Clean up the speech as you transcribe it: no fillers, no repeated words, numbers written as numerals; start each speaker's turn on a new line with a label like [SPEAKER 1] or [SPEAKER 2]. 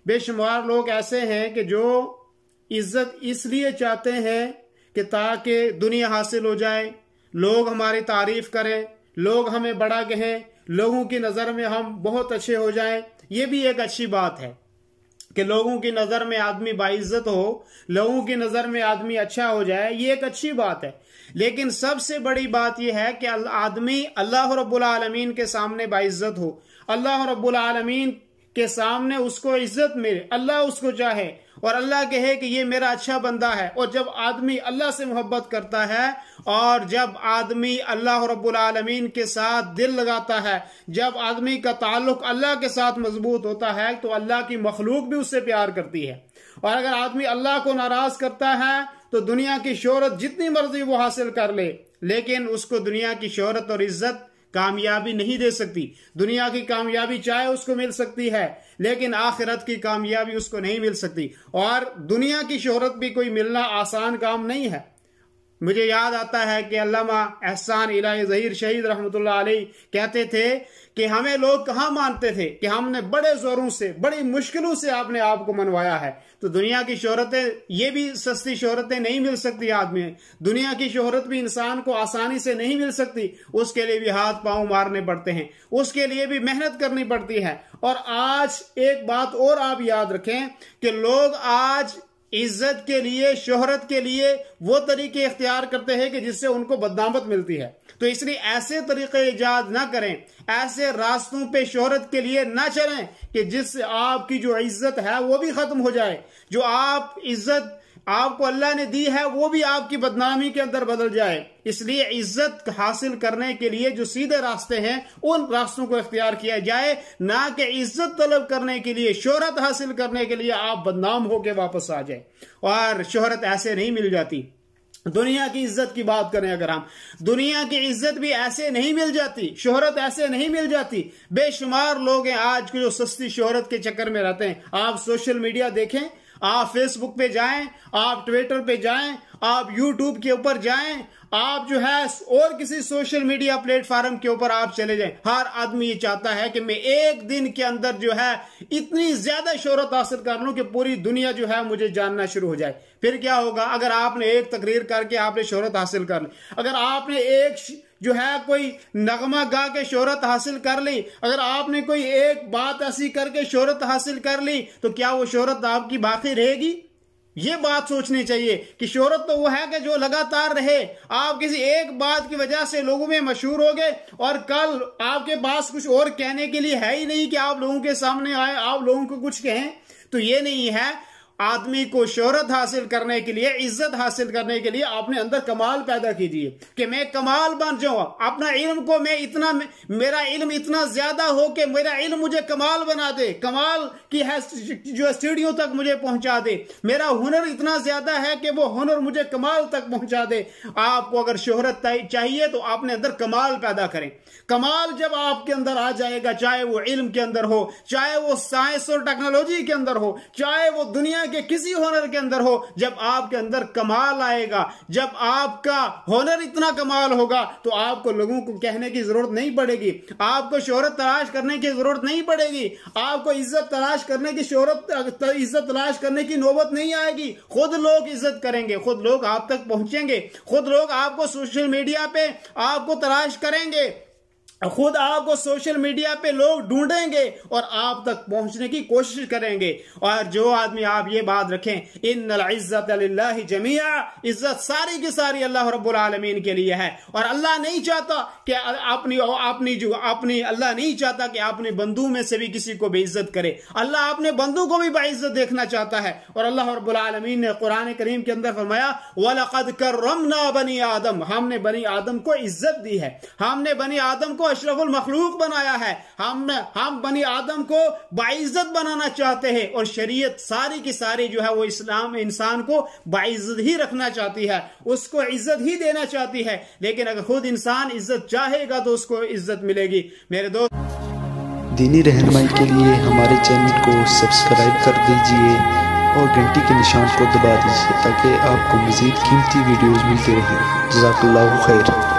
[SPEAKER 1] بے شمار لوگ ایسے ہیں کہ جو عزت اس لیے چاہتے ہیں کہ تاکہ دنیا حاصل ہو جائے، لوگ ہماری تعریف کریں، لوگ ہمیں بڑا کہیں، لوگوں کی نظر میں ہم بہت اچھے ہو جائیں۔ یہ بھی ایک اچھی بات ہے کہ لوگوں کی نظر میں آدمی باعزت ہو، لوگوں کی نظر میں آدمی اچھا ہو جائے، یہ ایک اچھی بات ہے۔ لیکن سب سے بڑی بات یہ ہے کہ آدمی اللہ رب العالمین کے سامنے باعزت ہو، اللہ رب العالمین کے سامنے اس کو عزت ملے، اللہ اس کو چاہے اور اللہ کہے کہ یہ میرا اچھا بندہ ہے۔ اور جب آدمی اللہ سے محبت کرتا ہے اور جب آدمی اللہ رب العالمین کے ساتھ دل لگاتا ہے، جب آدمی کا تعلق اللہ کے ساتھ مضبوط ہوتا ہے تو اللہ کی مخلوق بھی اس سے پیار کرتی ہے۔ اور اگر آدمی اللہ کو ناراض کرتا ہے تو دنیا کی شہرت جتنی مرضی وہ حاصل کر لے، لیکن اس کو دنیا کی شہرت اور عزت کامیابی نہیں دے سکتی۔ دنیا کی کامیابی چاہے اس کو مل سکتی ہے، لیکن آخرت کی کامیابی اس کو نہیں مل سکتی۔ اور دنیا کی شہرت بھی کوئی ملنا آسان کام نہیں ہے۔ مجھے یاد آتا ہے کہ علامہ احسان الہی ظہیر شہید رحمۃ اللہ علیہ کہتے تھے کہ ہمیں لوگ کہاں مانتے تھے کہ ہم نے بڑے زوروں سے، بڑی مشکلوں سے آپ نے آپ کو منوایا ہے۔ تو دنیا کی شہرتیں، یہ بھی سستی شہرتیں نہیں مل سکتی آدمی، دنیا کی شہرت بھی انسان کو آسانی سے نہیں مل سکتی، اس کے لیے بھی ہاتھ پاؤں مارنے پڑتے ہیں، اس کے لیے بھی محنت کرنی پڑتی ہے۔ اور آج ایک بات اور آپ یاد رکھیں کہ لوگ آج عزت کے لیے، شہرت کے لیے وہ طریقے اختیار کرتے ہیں کہ جس سے ان کو بدنامت ملتی ہے۔ تو اس لیے ایسے طریقے ایجاد نہ کریں، ایسے راستوں پہ شہرت کے لیے نہ چلیں کہ جس سے آپ کی جو عزت ہے وہ بھی ختم ہو جائے، جو عزت آپ کو اللہ نے دی ہے وہ بھی آپ کی بدنامی کے اندر بدل جائے۔ اس لیے عزت حاصل کرنے کے لیے جو سیدھے راستے ہیں ان راستوں کو اختیار کیا جائے، نہ کہ عزت طلب کرنے کے لیے، شہرت حاصل کرنے کے لیے آپ بدنام ہو کے واپس آ جائیں۔ اور شہرت ایسے نہیں مل جاتی۔ دنیا کی عزت کی بات کریں اگر ہم، دنیا کی عزت بھی ایسے نہیں مل جاتی، شہرت ایسے نہیں مل جاتی۔ بے شمار لوگ ہیں آج جو سستی شہرت کے چکر میں رہتے ہیں۔ آپ سوشل میڈیا دیکھیں، آپ فیس بک پہ جائیں، آپ ٹویٹر پہ جائیں، آپ یوٹیوب کے اوپر جائیں، آپ جو ہے اور کسی سوشل میڈیا پلیٹ فارم کے اوپر آپ چلے جائیں، ہر آدمی یہ چاہتا ہے کہ میں ایک دن کے اندر جو ہے اتنی زیادہ شہرت حاصل کر لوں کہ پوری دنیا جو ہے مجھے جاننا شروع ہو جائے۔ پھر کیا ہوگا؟ اگر آپ نے ایک تقریر کر کے آپ نے شہرت حاصل کر لی، اگر آپ نے ایک جو ہے کوئی نغمہ گا کے شہرت حاصل کر لی، اگر آپ نے کوئی ایک بات ایسی کر کے شہرت حاصل کر لی، تو کیا وہ شہرت آپ کی باقی رہے گی؟ یہ بات سوچنی چاہیے کہ شہرت تو وہ ہے کہ جو لگاتار رہے۔ آپ کسی ایک بات کی وجہ سے لوگوں میں مشہور ہو گئے اور کل آپ کے پاس کچھ اور کہنے کے لیے ہے ہی نہیں کہ آپ لوگوں کے سامنے آئے، آپ لوگوں کو کچھ کہیں، تو یہ نہیں ہے۔ آدمی کو شہرت حاصل کرنے کے لیے، عزت حاصل کرنے کے لیے اپنے اندر کمال پیدا کیجیے کہ میں کمال بن جاؤں، اپنا علم کو میں اتنا، میرا علم اتنا زیادہ ہو کہ میرا علم مجھے کمال بنا دے، کمال کی جو سیڑھیوں تک مجھے پہنچا دے، میرا ہنر اتنا زیادہ ہے کہ وہ ہنر مجھے کمال تک پہنچا دے۔ آپ کو اگر شہرت چاہیے تو اپنے اندر کمال پیدا کریں۔ کمال جب آپ کے اندر آ جائے گا، چاہے وہ علم کے اندر ہو، چاہے وہ سائنس اور ٹیکنالوجی کے اندر ہو، چاہے وہ دنیا کے کسی ہنر کے اندر ہو، جب آپ کے اندر کمال آئے گا، جب آپ کا ہنر اتنا کمال ہوگا تو آپ کو لوگوں کو کہنے کی ضرورت نہیں پڑے گی، آپ کو شہرت تلاش کرنے کی ضرورت نہیں پڑے گی، آپ کو عزت تلاش کرنے کی عزت تلاش کرنے کی نوبت نہیں آئے گی۔ خود لوگ عزت کریں گے، خود لوگ آپ تک پہنچیں گے، خود لوگ آپ کو سوشل میڈیا پہ آپ کو تلاش کریں گے، خود آپ کو سوشل میڈیا پہ لوگ ڈھونڈیں گے اور آپ تک پہنچنے کی کوشش کریں گے۔ اور جو آدمی، آپ یہ بات رکھیں، ان العزت للہ جمیعا، عزت ساری کی ساری اللہ رب العالمین کے لیے ہے۔ اور اللہ نہیں چاہتا کہ اللہ نہیں چاہتا کہ اپنے بندوں میں سے بھی کسی کو بے عزت کرے، اللہ اپنے بندوں کو بھی باعزت دیکھنا چاہتا ہے۔ اور اللہ رب العالمین نے قرآن کریم کے اندر فرمایا وَلَقَدْ كَرَّمْنَا بَنِي آدم، ہم نے بنی آدم کو عزت دی ہے، ہم نے بنی آدم کو اشرف المخلوق بنایا ہے، ہم بنی آدم کو باعزت بنانا چاہتے ہیں۔ اور شریعت ساری کی ساری جو ہے وہ اسلام انسان کو باعزت ہی رکھنا چاہتی ہے، اس کو عزت ہی دینا چاہتی ہے۔ لیکن اگر خود انسان عزت چاہے گا تو اس کو عزت ملے گی۔ میرے دوست،
[SPEAKER 2] دینی رہنمائی کے لیے ہمارے چینل کو سبسکرائب کر دیجئے اور گھنٹی کے نشان کو دبا دیجئے تاکہ آپ کو مزید قیمتی ویڈیوز ملتے رہیں۔ جزاک اللہ خیر۔